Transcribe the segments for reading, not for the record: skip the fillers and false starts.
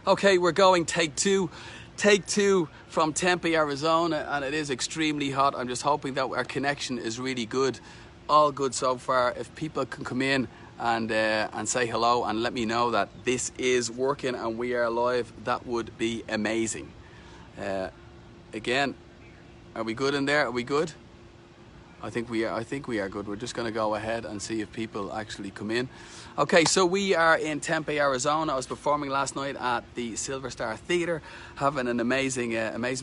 Okay, we're going take two from Tempe, Arizona, and it is extremely hot. I'm just hoping that our connection is really good. All good so far. If people can come in and say hello and let me know that this is working and we are live, that would be amazing. Again, are we good in there? Are we good? I think we are good. We're just going to go ahead and see if people actually come in. Okay, so we are in Tempe, Arizona. I was performing last night at the Silver Star Theater, having an amazing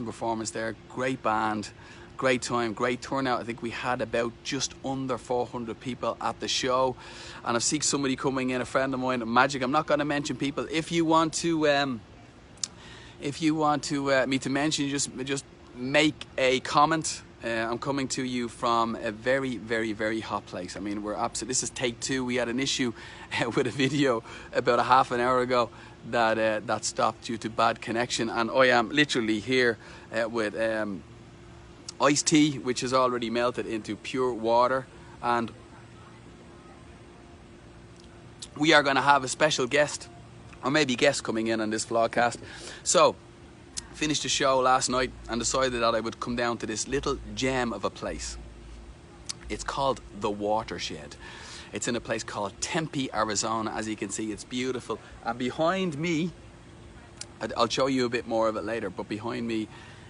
performance there. Great band, great time, great turnout. I think we had about just under 400 people at the show, and I've seen somebody coming in, a friend of mine, Magic. I'm not going to mention people. If you want to me to mention, just make a comment. I'm coming to you from a very, very, very hot place. I mean, this is take two. We had an issue with a video about a half an hour ago that stopped due to bad connection, and I am literally here with iced tea, which is already melted into pure water, and we are going to have a special guest, or maybe guest, coming in on this vlogcast. So, finished the show last night and decided that I would come down to this little gem of a place. It's called the WATERSHED. It's in a place called Tempe, Arizona. As you can see, it's beautiful. And behind me, I'll show you a bit more of it later, but behind me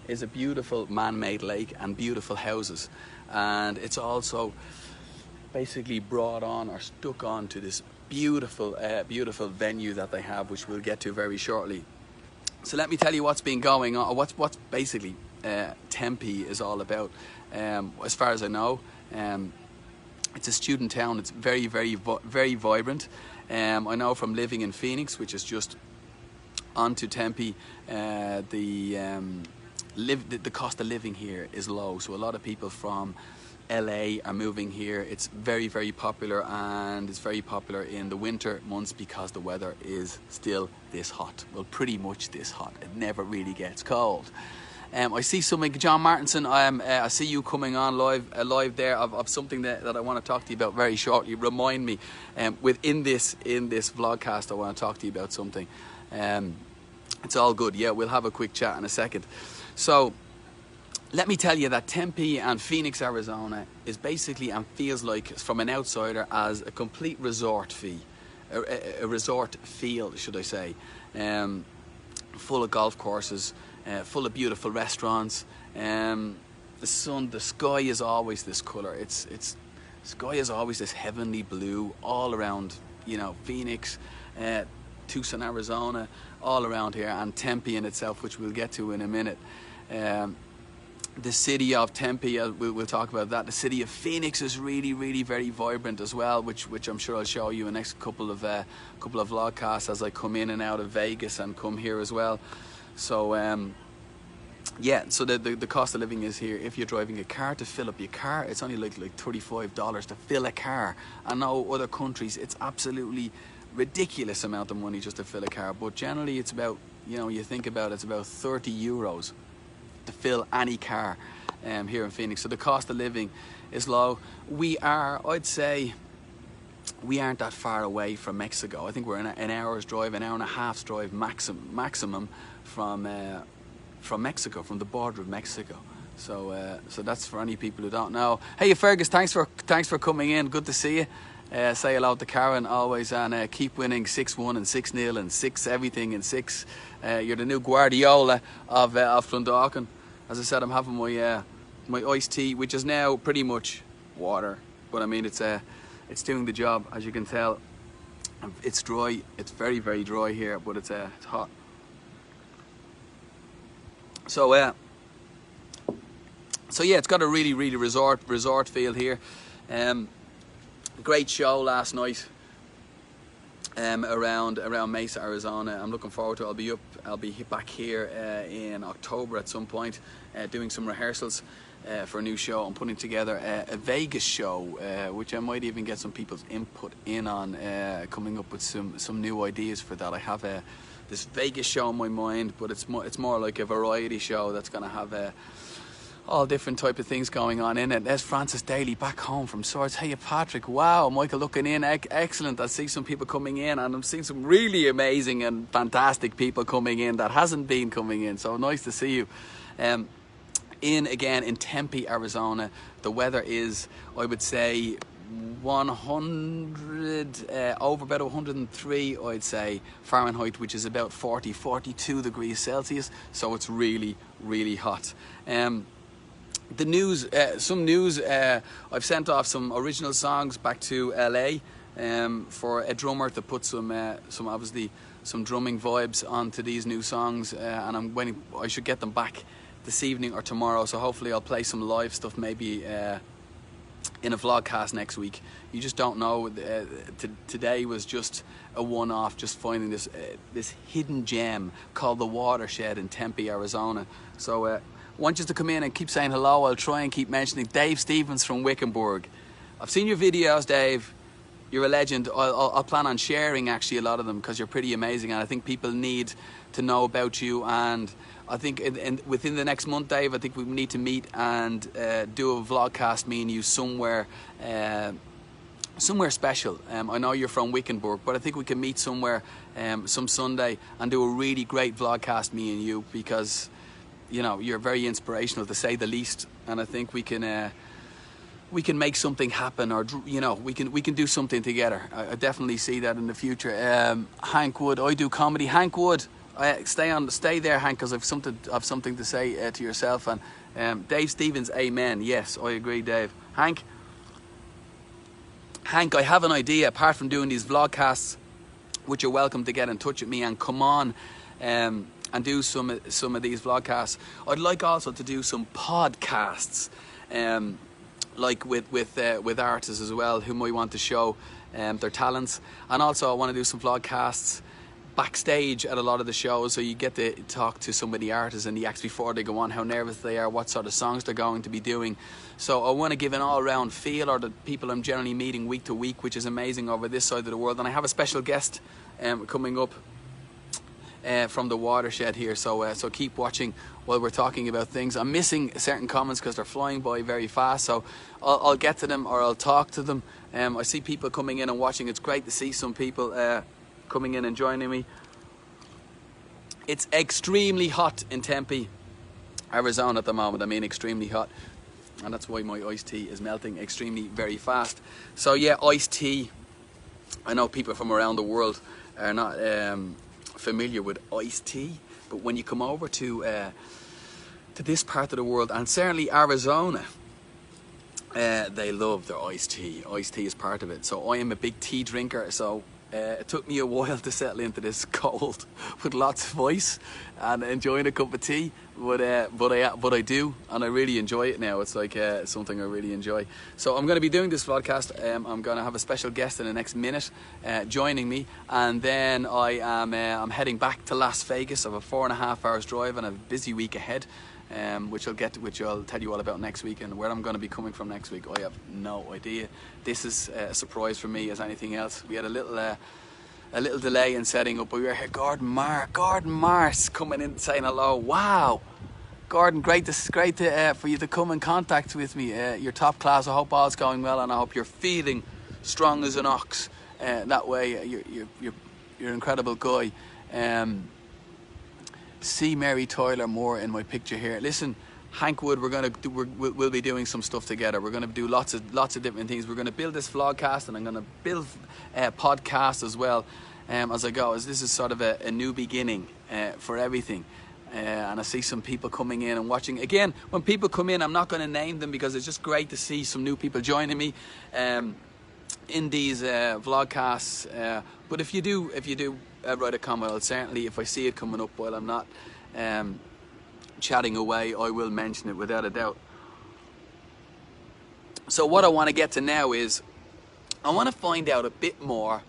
is a beautiful man-made lake and beautiful houses. And it's also basically brought on or stuck on to this beautiful, beautiful venue that they have, which we'll get to very shortly. So let me tell you what's been going on, what's basically Tempe is all about. As far as I know, it's a student town. It's very, very, very vibrant. I know from living in Phoenix, which is just onto Tempe, the cost of living here is low. So a lot of people from LA are moving here. It's very, very popular, and it's very popular in the winter months because the weather is still this hot. Well, pretty much this hot. It never really gets cold. I see something, John Martinson. I see you coming on live there of something that I want to talk to you about very shortly. Remind me, within this vlogcast, I want to talk to you about something. It's all good. Yeah, we'll have a quick chat in a second. So, let me tell you that Tempe and Phoenix, Arizona is basically, and feels like from an outsider, as a complete resort a resort feel, should I say. Full of golf courses, full of beautiful restaurants. The sky is always this colour. Sky is always this heavenly blue all around, Phoenix, Tucson, Arizona, all around here, and Tempe in itself, which we'll get to in a minute. The city of Tempe, we'll talk about that. The city of Phoenix is really, really very vibrant as well, which I'm sure I'll show you in the next couple of vlogcasts as I come in and out of Vegas and come here as well. So yeah, so the cost of living is here. If you're driving a car, to fill up your car, it's only like $35 to fill a car. I know other countries, it's absolutely ridiculous amount of money just to fill a car, but generally it's about, you think about it, it's about 30 euros to fill any car here in Phoenix. So the cost of living is low. I'd say we aren't that far away from Mexico. I think we're an hour's drive, an hour and a half's drive maximum from Mexico, from the border of Mexico. So that's for any people who don't know. Hey Fergus, thanks for coming in. Good to see you. Say hello to Karen always, and keep winning 6-1 and 6-0 and 6 everything and 6. You're the new Guardiola of Clondalkin. As I said, I'm having my iced tea, which is now pretty much water, but I mean it's doing the job. As you can tell, it's dry. It's very, very dry here, but it's hot. So yeah, it's got a really, really resort feel here. Great show last night around Mesa, Arizona. I'm looking forward to it. I'll be back here in October at some point, doing some rehearsals for a new show. I'm putting together a Vegas show, which I might even get some people's input in on, coming up with some new ideas for that. I have this Vegas show in my mind, but it's more like a variety show that's going to have all different type of things going on in it. There's Francis Daly back home from Swords. Hey Patrick, wow, Michael looking in, excellent. I see some people coming in, and I'm seeing some really amazing and fantastic people coming in that hasn't been coming in, so nice to see you. In Tempe, Arizona, the weather is, I would say, 100 over about 103, I'd say, Fahrenheit, which is about 42 degrees Celsius, so it's really hot. The news, some news, I've sent off some original songs back to LA for a drummer to put some obviously some drumming vibes onto these new songs, and I'm waiting. I should get them back this evening or tomorrow, so hopefully I'll play some live stuff maybe in a vlogcast next week. You just don't know. Today was just a one-off, just finding this hidden gem called the Watershed in Tempe, Arizona. So I want you to come in and keep saying hello. I'll try and keep mentioning Dave Stevens from Wickenburg. I've seen your videos, Dave. You're a legend. I'll plan on sharing actually a lot of them because you're pretty amazing, and I think people need to know about you. And I think within the next month, Dave, I think we need to meet and do a vlogcast, me and you, somewhere special. I know you're from Wickenburg, but I think we can meet somewhere some Sunday and do a really great vlogcast, me and you, because you know you're very inspirational, to say the least, and I think we can make something happen, or you know, we can do something together. I definitely see that in the future. Hank Wood, I do comedy. Hank Wood, stay there, Hank, because I've something to say to yourself. And Dave Stevens, amen. Yes, I agree, Dave. Hank, I have an idea. Apart from doing these vlogcasts, which you're welcome to get in touch with me and come on and do some of these vlogcasts. I'd like also to do some podcasts. Like with artists as well, who might want to show their talents. And also I want to do some vlogcasts backstage at a lot of the shows, so you get to talk to some of the artists and the acts before they go on, how nervous they are, what sort of songs they're going to be doing. So I want to give an all-round feel, or the people I'm generally meeting week to week, which is amazing over this side of the world. And I have a special guest coming up from the Watershed here, so keep watching while we're talking about things. I'm missing certain comments because they're flying by very fast, so I'll get to them, or I'll talk to them. I see people coming in and watching. It's great to see some people coming in and joining me. It's extremely hot in Tempe, Arizona at the moment. I mean, extremely hot, and that's why my iced tea is melting extremely very fast. So yeah, iced tea. I know people from around the world are not familiar with iced tea, but when you come over to this part of the world, and certainly Arizona, they love their iced tea. Iced tea is part of it. So I am a big tea drinker, so it took me a while to settle into this cold with lots of ice and enjoying a cup of tea, but I do, and I really enjoy it now. It's like something I really enjoy. So I'm going to be doing this vlogcast. I'm going to have a special guest in the next minute joining me, and then I'm heading back to Las Vegas. I have a 4.5 hours drive and a busy week ahead, which I'll tell you all about next week. And where I'm going to be coming from next week, I have no idea. This is a surprise for me as anything else. We had a little delay in setting up, but we were here. Gordon Mars coming in saying hello. Wow, Gordon, great for you to come in contact with me. You're top class. I hope all's going well, and I hope you're feeling strong as an ox. That way, you're an incredible guy. See Mary Tyler Moore in my picture here. Listen, Hank Wood, we'll be doing some stuff together. We're gonna do lots of different things. We're gonna build this vlogcast, and I'm gonna build a podcast as well as I go. As this is sort of a new beginning for everything. And I see some people coming in and watching. Again, when people come in, I'm not going to name them because it's just great to see some new people joining me in these vlogcasts. But if you do write a comment, I'll certainly, if I see it coming up while I'm not chatting away, I will mention it without a doubt. So what I want to get to now is I want to find out a bit more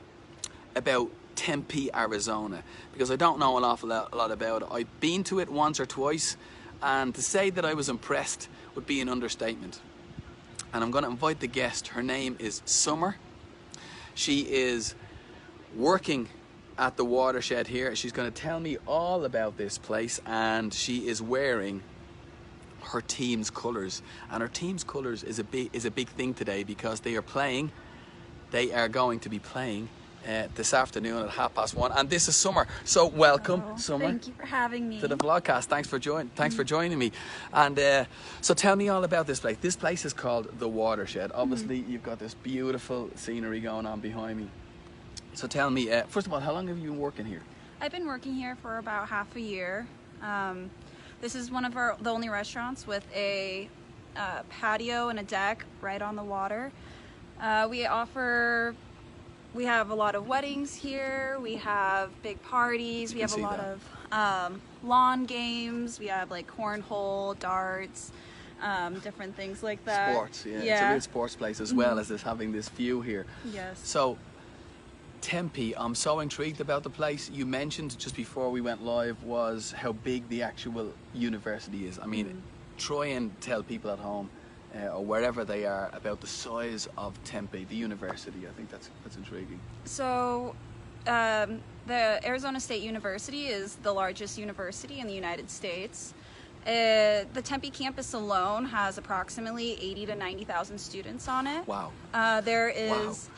about Tempe, Arizona, because I don't know an awful lot about it. I've been to it once or twice, and to say that I was impressed would be an understatement. And I'm going to invite the guest. Her name is Summer. She is working at the Watershed here. She's going to tell me all about this place, and she is wearing her team's colours, and her team's colours is a big thing today because they are going to be playing this afternoon at 1:30, and this is Summer. So welcome, Summer. Thank you for having me to the vlogcast. Thanks for joining me. And so tell me all about this place. This place is called the Watershed. Obviously, you've got this beautiful scenery going on behind me. So tell me, first of all, how long have you been working here? I've been working here for about half a year. This is one of the only restaurants with a patio and a deck right on the water. We have a lot of weddings here, we have big parties, we have a lot of lawn games, we have like cornhole, darts, different things like that. Sports, yeah. It's a real sports place as well as having this view here. Yes. So, Tempe, I'm so intrigued about the place. You mentioned just before we went live was how big the actual university is. I mean, try and tell people at home or wherever they are about the size of Tempe, the university. I think that's intriguing. So the Arizona State University is the largest university in the United States. The Tempe campus alone has approximately 80 to 90,000 students on it. Wow. There is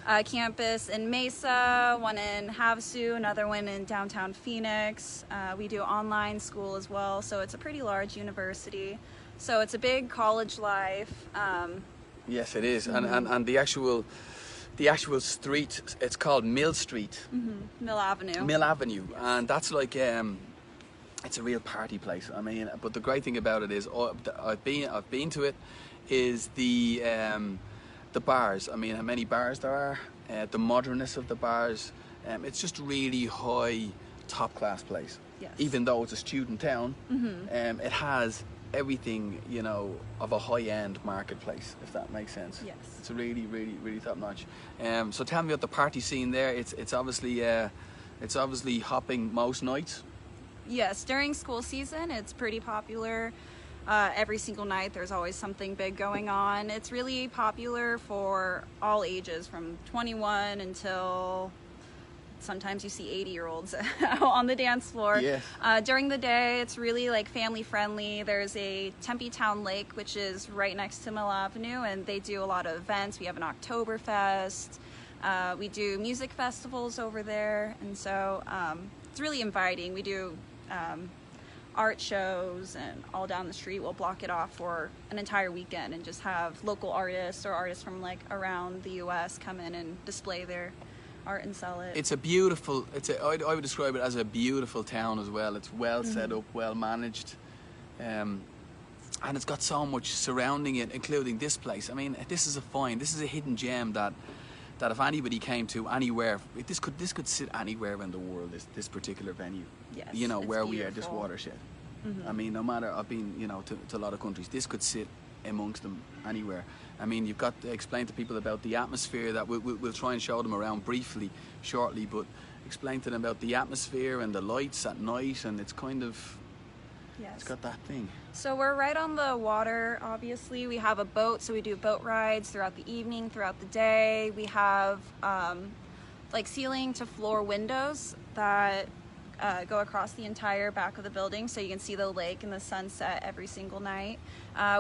a campus in Mesa, one in Havasu, another one in downtown Phoenix. We do online school as well, so it's a pretty large university. So it's a big college life. Yes, it is, and the actual street, it's called Mill Street. Mill Avenue. Mill Avenue, and that's like it's a real party place. I mean, but the great thing about it is I've been to it. Is the bars. I mean, how many bars there are, the modernness of the bars. It's just really high, top class place. Yes. Even though it's a student town, it has everything, you know, of a high-end marketplace, if that makes sense. Yes. It's really, really, really top notch. So tell me about the party scene there. It's obviously hopping most nights. Yes, during school season, it's pretty popular. Every single night, there's always something big going on. It's really popular for all ages, from 21 until sometimes you see 80-year-olds on the dance floor. Yes. During the day, it's really like family friendly. There's a Tempe Town Lake, which is right next to Mill Avenue, and they do a lot of events. We have an Oktoberfest. We do music festivals over there, and so it's really inviting. We do art shows, and all down the street we'll block it off for an entire weekend and just have local artists or artists from like around the US come in and display their art and sell it. I would describe it as a beautiful town as well. It's well set up, well managed, and it's got so much surrounding it, including this place. I mean, this is a hidden gem that if anybody came to anywhere, this could sit anywhere in the world, this particular venue. Yes, you know, where we are, beautiful. this watershed. I mean, no matter, I've been, you know, to a lot of countries, this could sit amongst them anywhere. I mean, you've got to explain to people about the atmosphere that we'll try and show them around briefly shortly, but explain to them about the atmosphere and the lights at night, and it's kind of, it's got that thing. So we're right on the water, obviously. We have a boat, so we do boat rides throughout the evening, throughout the day. We have like ceiling to floor windows that go across the entire back of the building, so you can see the lake and the sunset every single night.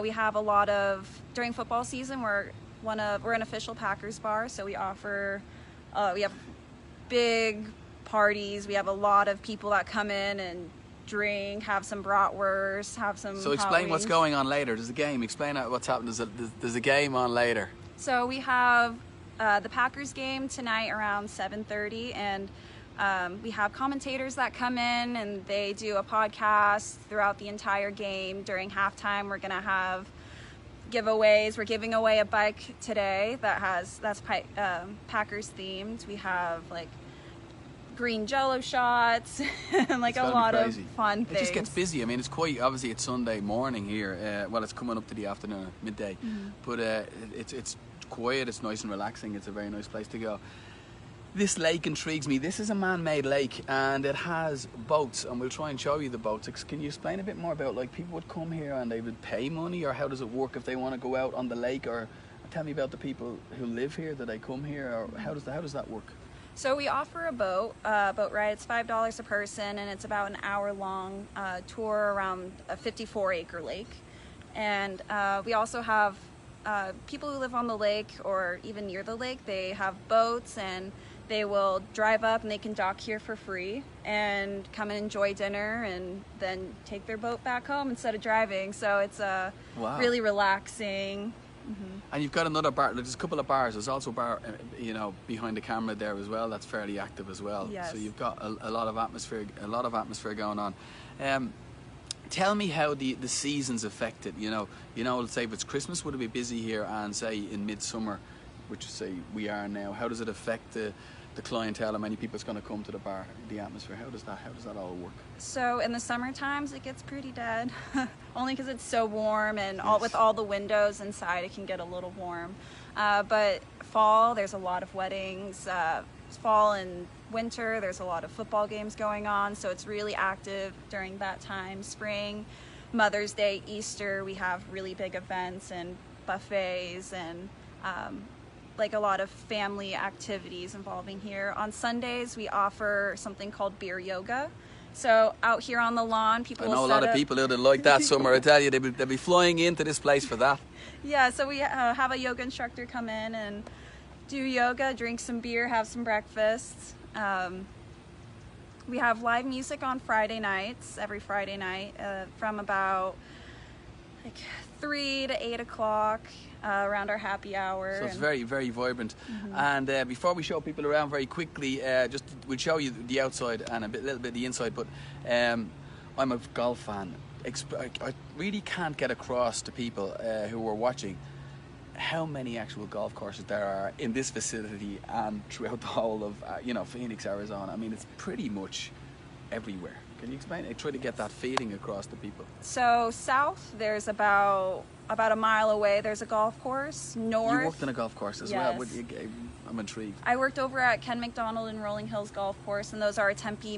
We have a lot of, during football season, we're an official Packers bar, so we offer, we have big parties. We have a lot of people that come in and drink, have some bratwurst, have some So explain what's going on later. There's a game. Explain what's happening. There's a game on later. So we have the Packers game tonight around 7:30, and we have commentators that come in and they do a podcast throughout the entire game. During halftime, we're gonna have giveaways. We're giving away a bike today that's Packers themed. We have like green Jello shots and like a lot of fun things. It just gets busy. I mean, it's quite obviously it's Sunday morning here. Well, it's coming up to the afternoon, midday, but it's quiet. It's nice and relaxing. It's a very nice place to go. This lake intrigues me. This is a man-made lake, and it has boats, and we'll try and show you the boats. Can you explain a bit more about, like, people would come here and they would pay money, or how does it work if they want to go out on the lake? Or tell me about the people who live here. Do they come here, or how does that work? So we offer a boat ride. It's $5 a person, and it's about an hour-long tour around a 54-acre lake. And we also have people who live on the lake or even near the lake. They have boats, and they will drive up and they can dock here for free and come and enjoy dinner and then take their boat back home instead of driving. So it's Wow. really relaxing. And you've got another bar. There's a couple of bars. There's also a bar, you know, behind the camera there as well. That's fairly active as well. Yes. So you've got a lot of atmosphere, going on. Tell me how the seasons affect it. You know, let's say if it's Christmas, would it be busy here? And say in midsummer, which say we are now, how does it affect the clientele? How many people's going to come to the bar? The atmosphere. How does that all work? So in the summer times, it gets pretty dead, only because it's so warm, and Yes. with all the windows inside, it can get a little warm. But fall, there's a lot of weddings. Fall and winter, there's a lot of football games going on, so it's really active during that time. Spring, Mother's Day, Easter, we have really big events and buffets and like a lot of family activities involving here. On Sundays, we offer something called beer yoga. So out here on the lawn, people I will know a set lot of up- people who'd like that summer. I tell you, they'll be flying into this place for that. Yeah, so we have a yoga instructor come in and do yoga, drink some beer, have some breakfast. We have live music on Friday nights, every Friday night, from about like 3 to 8 o'clock, around our happy hour. So it's And- very, very vibrant. And before we show people around very quickly, we'll show you the outside and little bit the inside. But I'm a golf fan. I really can't get across to people who are watching how many actual golf courses there are in this facility and throughout the whole of Phoenix, Arizona. I mean, it's pretty much everywhere. Can you explain it? Try to get that feeling across to people. So south, there's about a mile away, there's a golf course. North, You worked on a golf course as well. Yes. I'm intrigued. I worked over at Ken McDonald and Rolling Hills Golf Course, and those are Tempe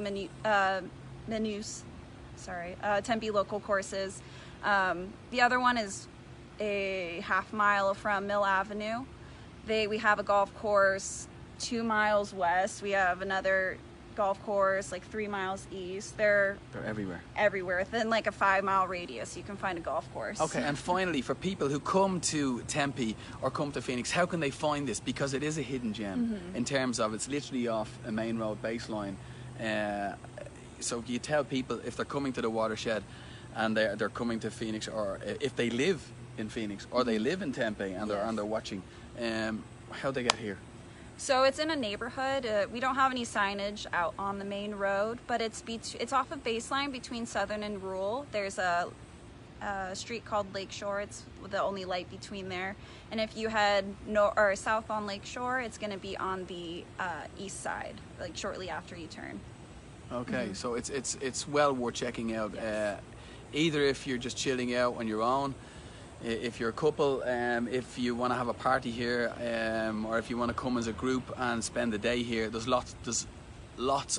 Tempe local courses. The other one is a half mile from Mill Avenue. We have a golf course 2 miles west. We have another golf course like 3 miles east. They're everywhere. everywhere. Within like a 5-mile radius, you can find a golf course. Okay, and finally, for people who come to Tempe or come to Phoenix, how can they find this? Because it is a hidden gem in terms of it's literally off a main road baseline. So you tell people if they're coming to the Watershed and they're coming to Phoenix, or if they live in Phoenix or they live in Tempe and they're watching, how they get here. So it's in a neighborhood. We don't have any signage out on the main road, but it's off of Baseline between Southern and Rural. There's a street called Lakeshore. It's the only light between there. And if you head south on Lakeshore, it's going to be on the east side, like shortly after you turn. Okay, so it's well worth checking out. Yes. Either if you're just chilling out on your own, if you're a couple, if you want to have a party here, or if you want to come as a group and spend the day here, there's lots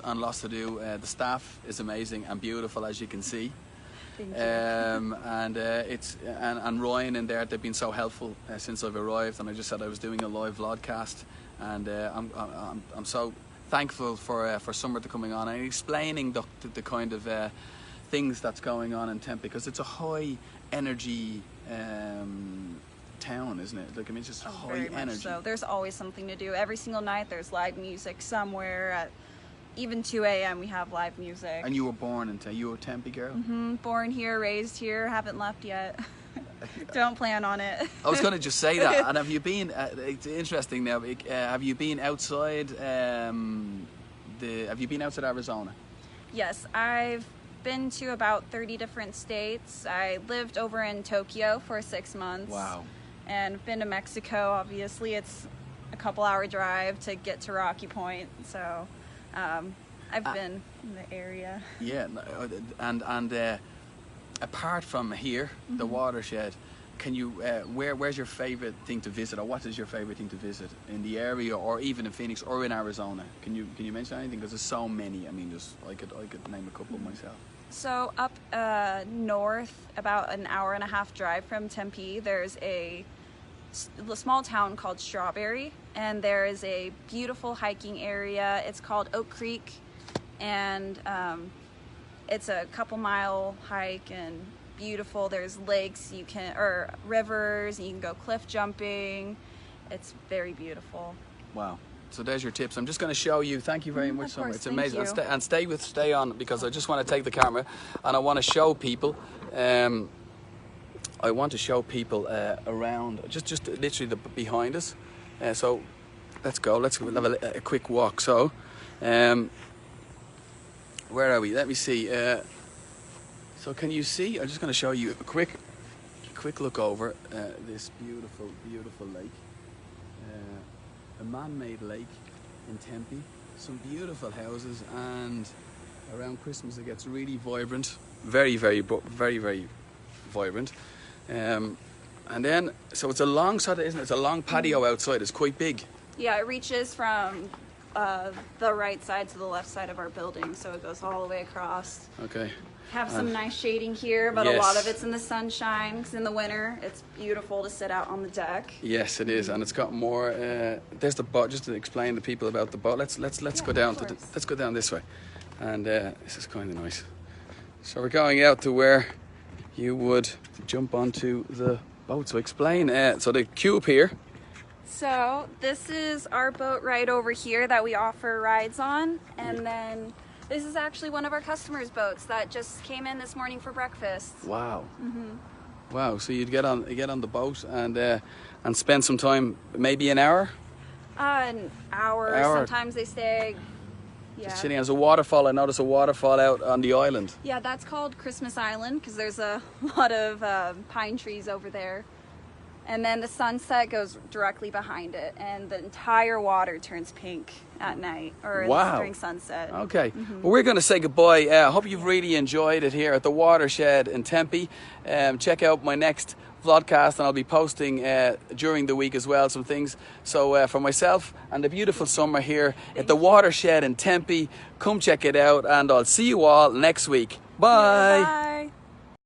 and lots to do. The staff is amazing and beautiful, as you can see. Thank you. And Ryan and there, they've been so helpful since I've arrived. And I just said I was doing a live vlogcast, and I'm so thankful for Summer to coming on and explaining the kind of things that's going on in Tempe, because it's a high energy town, isn't it? Like, I mean, it's just high Very much energy. so. There's always something to do. Every single night there's live music somewhere. At even 2 a.m. we have live music. And you were born in Tempe. You were a Tempe girl. Born here, raised here, haven't left yet. Don't plan on it. I was going to just say that. And have you been? It's interesting now. Have you been outside? Have you been outside Arizona? Yes, I've been to about 30 different states. I lived over in Tokyo for 6 months. Wow. And been to Mexico. Obviously, it's a couple-hour drive to get to Rocky Point. So, I've been in the area. Yeah, and apart from here, the Watershed, can you? Where's your favorite thing to visit, or what is your favorite thing to visit in the area, or even in Phoenix or in Arizona? Can you mention anything? Because there's so many. I mean, I could name a couple myself. So up north, about an hour and a half drive from Tempe, there's a small town called Strawberry, and there is a beautiful hiking area. It's called Oak Creek, and it's a couple-mile hike, and beautiful. There's lakes, or rivers, you can go cliff jumping. It's very beautiful. Wow. So there's your tips. I'm just going to show you. Thank you very much, Summer. It's amazing. You. Stay on, because I just want to take the camera and I want to show people. I want to show people around, just literally behind us. So let's go. Let's have a quick walk. So, where are we? Let me see. So can you see? I'm just going to show you a quick look over this beautiful lake. A man-made lake in Tempe. Some beautiful houses, and around Christmas it gets really vibrant. Very vibrant. And then, so it's a long side, isn't it? It's a long patio outside. It's quite big. Yeah, it reaches from the right side to the left side of our building, so it goes all the way across. Okay. Have some nice shading here, but yes. A lot of it's in the sunshine, because in the winter it's beautiful to sit out on the deck. Yes, it is, and it's got more. There's the boat. Just to explain to people about the boat. Let's go down to let's go down this way, and this is kind of nice. So we're going out to where you would jump onto the boat. So explain. So the cube here. So this is our boat right over here that we offer rides on, and then this is actually one of our customers' boats that just came in this morning for breakfast. Wow. Wow. So you'd get on the boat and spend some time, maybe an hour. An hour. Sometimes they stay. Yeah. Just sitting. There's a waterfall. I noticed a waterfall out on the island. Yeah, that's called Christmas Island because there's a lot of pine trees over there. And then the sunset goes directly behind it, and the entire water turns pink at night or during sunset. Okay. Well, we're going to say goodbye. I hope you've really enjoyed it here at the WATERSHED in Tempe. Check out my next vlogcast, and I'll be posting during the week as well some things. So for myself and the beautiful Summer here at the WATERSHED in Tempe, come check it out, and I'll see you all next week. Bye. Bye.